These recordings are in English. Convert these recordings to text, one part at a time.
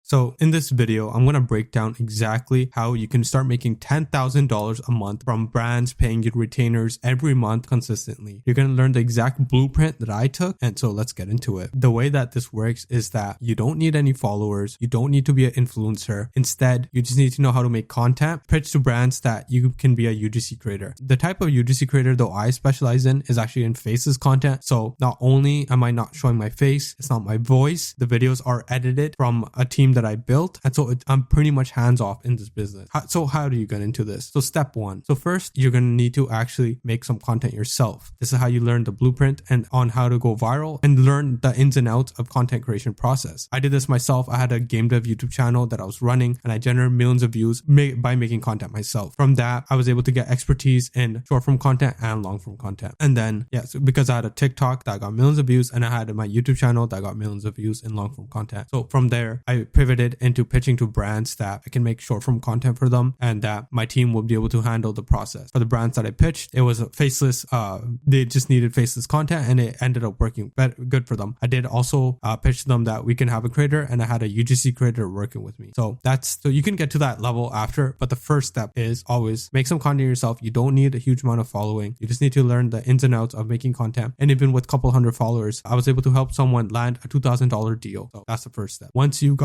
So in this video, I'm going to break down exactly how you can start making $10,000 a month from brands paying you retainers every month consistently. You're going to learn the exact blueprint that I took. And so let's get into it. The way that this works is that you don't need any followers. You don't need to be an influencer. Instead, you just need to know how to make content, pitch to brands that you can be a UGC creator. The type of UGC creator though I specialize in is actually in faceless content. So not only am I not showing my face, it's not my voice. The videos are edited from a team that I built. And so I'm pretty much hands off in this business. So how do you get into this? So step one. So first, you're going to need to actually make some content yourself. This is how you learn the blueprint and on how to go viral and learn the ins and outs of content creation process. I did this myself. I had a game dev YouTube channel that I was running and I generated millions of views by making content myself. From that, I was able to get expertise in short form content and long form content. And then, so because I had a TikTok that got millions of views and I had my YouTube channel that got millions of views in long form content. So from there, I pivoted into pitching to brands that I can make short form content for them and that my team will be able to handle the process. For the brands that I pitched, it was a faceless, they just needed faceless content and it ended up working good for them. I did also pitch them that we can have a creator and I had a UGC creator working with me. So you can get to that level after, but the first step is always make some content yourself. You don't need a huge amount of following. You just need to learn the ins and outs of making content. And even with a couple hundred followers, I was able to help someone land a $2,000 deal. So that's the first step. Once you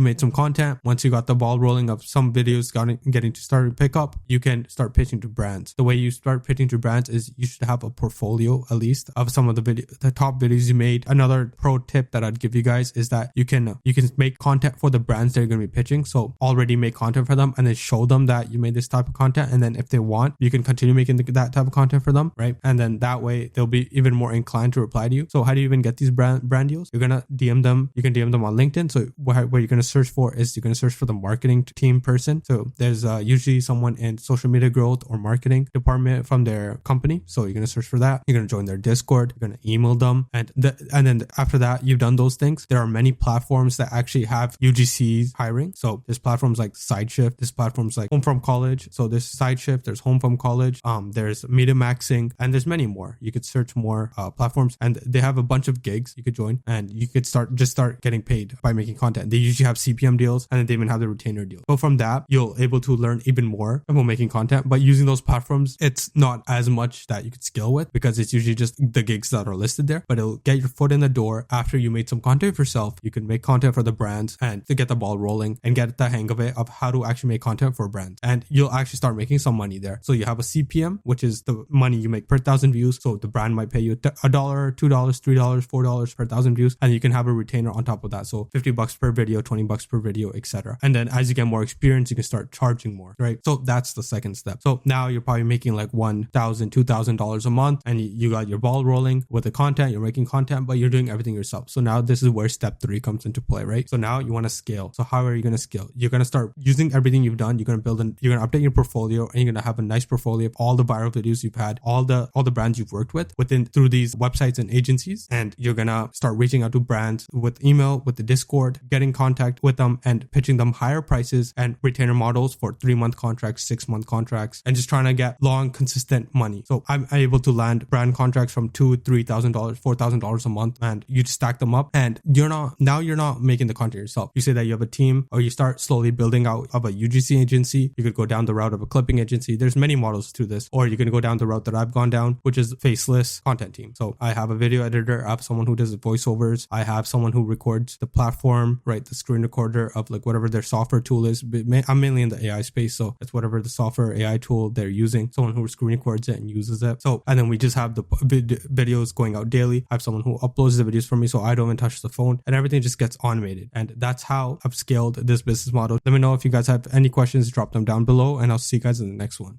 made some content, once you got the ball rolling of some videos getting to start to pick up, you can start pitching to brands. The way you start pitching to brands is you should have a portfolio at least of some of the top videos you made. Another pro tip that I'd give you guys is that you can make content for the brands that you're going to be pitching. So already make content for them and then show them that you made this type of content. And then if they want, you can continue making that type of content for them, right? And then that way they'll be even more inclined to reply to you. So how do you even get these brand deals? You're going to DM them. You can DM them on LinkedIn. So what you're going to search for is you're going to search for the marketing team person. So there's usually someone in social media growth or marketing department from their company. So you're going to search for that. You're going to join their Discord. You're going to email them. And then after that, you've done those things. There are many platforms that actually have UGCs hiring. So there's platforms like SideShift. There's platforms like Home from College. So there's SideShift. There's Home from College. There's Media Maxing. And there's many more. You could search more platforms. And they have a bunch of gigs you could join. And you could start getting paid by making content. They usually have CPM deals. And then they even have the retainer deals. So from that, you'll able to learn even more about making content. But using those platforms, it's not as much that you could scale with because it's usually just the gigs that are listed there. But it'll get your foot in the door after you made some content for yourself. You can make content for the brands and to get the ball rolling and get the hang of it of how to actually make content for brands. And you'll actually start making some money there. So you have a CPM, which is the money you make per 1,000 views. So the brand might pay you $1, $2, $3, $4 per 1,000 views. And you can have a retainer on top of that. So $50 per video, $20 per video, etc. And then as you get more experience, you can start charging more, right? So that's the second step. So now you're probably making like $1,000, $2,000 a month and you got your ball rolling with the content, you're making content, but you're doing everything yourself. So now this is where step 3 comes into play, right? So now you want to scale. So how are you going to scale? You're going to start using everything you've done. You're going to update your portfolio and you're going to have a nice portfolio of all the viral videos you've had, all the brands you've worked with through these websites and agencies. And you're going to start reaching out to brands with email, with the Discord, getting contact with them and pitching them higher prices and retainer models for 3-month contracts, 6-month contracts, and just trying to get long, consistent money. So I'm able to land brand contracts from $2,000, $3,000, $4,000 a month, and you stack them up and you're not making the content yourself. You say that you have a team or you start slowly building out of a UGC agency. You could go down the route of a clipping agency. There's many models to this, or you can go down the route that I've gone down, which is faceless content team. So I have a video editor. I have someone who does voiceovers. I have someone who records the platform, right? The screen recorder of like whatever their software tool is. I'm mainly in the AI space. So it's whatever the software AI tool they're using, someone who screen records it and uses it. So, and then we just have the videos going out daily. I have someone who uploads the videos for me so I don't even touch the phone and everything just gets automated. And that's how I've scaled this business model. Let me know if you guys have any questions, drop them down below and I'll see you guys in the next one.